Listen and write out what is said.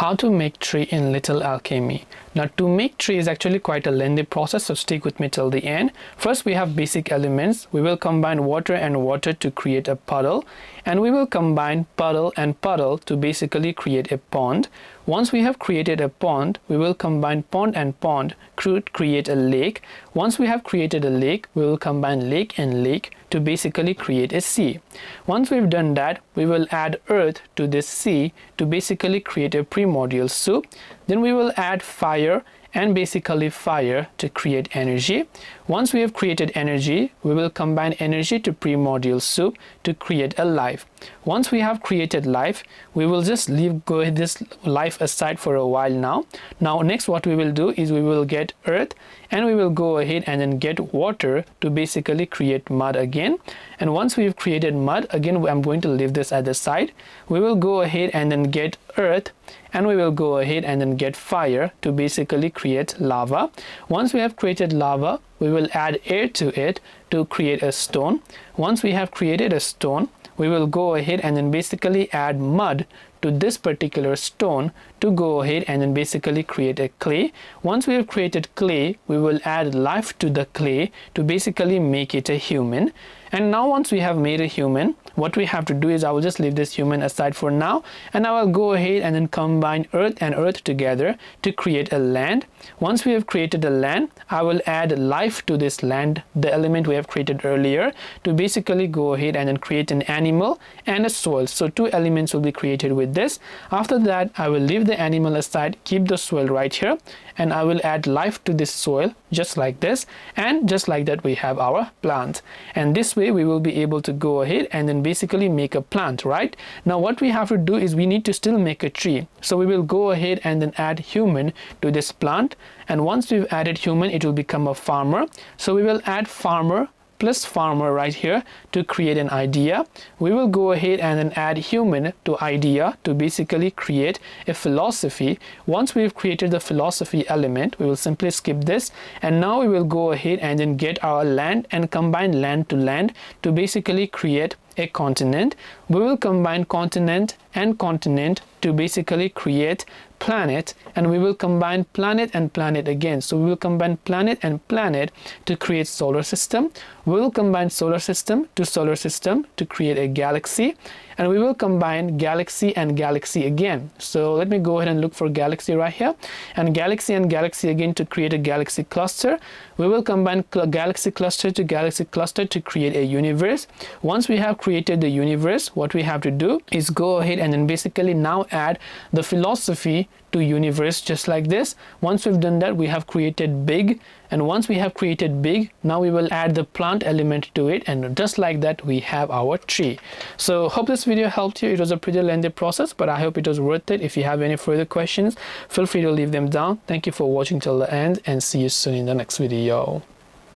How to make tree in Little Alchemy. Now to make tree is actually quite a lengthy process, so stick with me till the end. First we have basic elements. We will combine water and water to create a puddle, and we will combine puddle and puddle to basically create a pond. Once we have created a pond, we will combine pond and pond to create a lake. Once we have created a lake, we will combine lake and lake to basically create a sea. Once we've done that, we will add earth to this sea to basically create a primordial soup. Then we will add fire and basically fire to create energy. Once we have created energy, we will combine energy to primordial soup to create a life. Once we have created life, we will just go this life aside for a while now. Now next what we will do is we will get earth, and we will go ahead and then get water to basically create mud again. And once we've created mud, again I'm going to leave this at the side. We will go ahead and then get earth, and we will go ahead and then get fire to basically create lava. Once we have created lava, we will add air to it to create a stone. Once we have created a stone, we will go ahead and then basically add mud to this particular stone to go ahead and then basically create a clay. Once we have created clay, we will add life to the clay to basically make it a human. And now once we have made a human, what we have to do is I will just leave this human aside for now, and I will go ahead and then combine earth and earth together to create a land. Once we have created a land, I will add life to this land, the element we have created earlier, to basically go ahead and then create an animal and a soil. So two elements will be created with this. After that, I will leave the animal aside, keep the soil right here, and I will add life to this soil just like this, and just like that we have our plant. And this way we will be able to go ahead and then basically make a plant. Right now what we have to do is we need to still make a tree, so we will go ahead and then add human to this plant, and once we've added human, it will become a farmer. So we will add farmer plus farmer right here to create an idea. We will go ahead and then add human to idea to basically create a philosophy. Once we've created the philosophy element, we will simply skip this, and now we will go ahead and then get our land and combine land to basically create a continent. We will combine continent and continent to basically create planet, and we will combine planet and planet again. So we will combine planet and planet to create solar system. We will combine solar system to create a galaxy, and we will combine galaxy and galaxy again. So let me go ahead and look for galaxy right here, and galaxy again to create a galaxy cluster. We will combine galaxy cluster to create a universe. Once we have created the universe, what we have to do is go ahead and then basically now add the philosophy to universe just like this. Once we've done that, we have created big, and once we have created big, now we will add the plant element to it, and just like that we have our tree. So hope this video helped you. It was a pretty lengthy process, but I hope it was worth it. If you have any further questions, feel free to leave them down. Thank you for watching till the end, and see you soon in the next video.